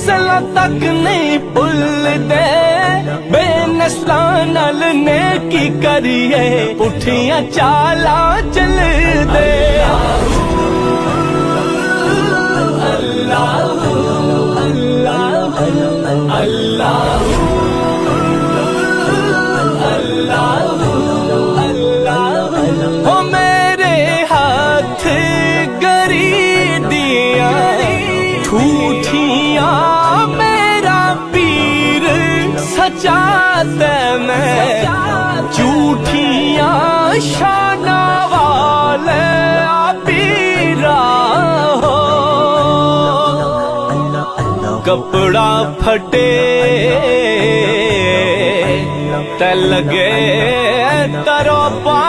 नस्ल तक नहीं भुलदे, बेनस्लां नाल नेकी करिए पुठियां चाला चलदे। हो मेरे हाथ गरी दिया ठूठियां, मेरा पीर सचा दे मैं झूठियां शाना वाले पीरा हो। कपड़ा फटे ते लगे तरो पा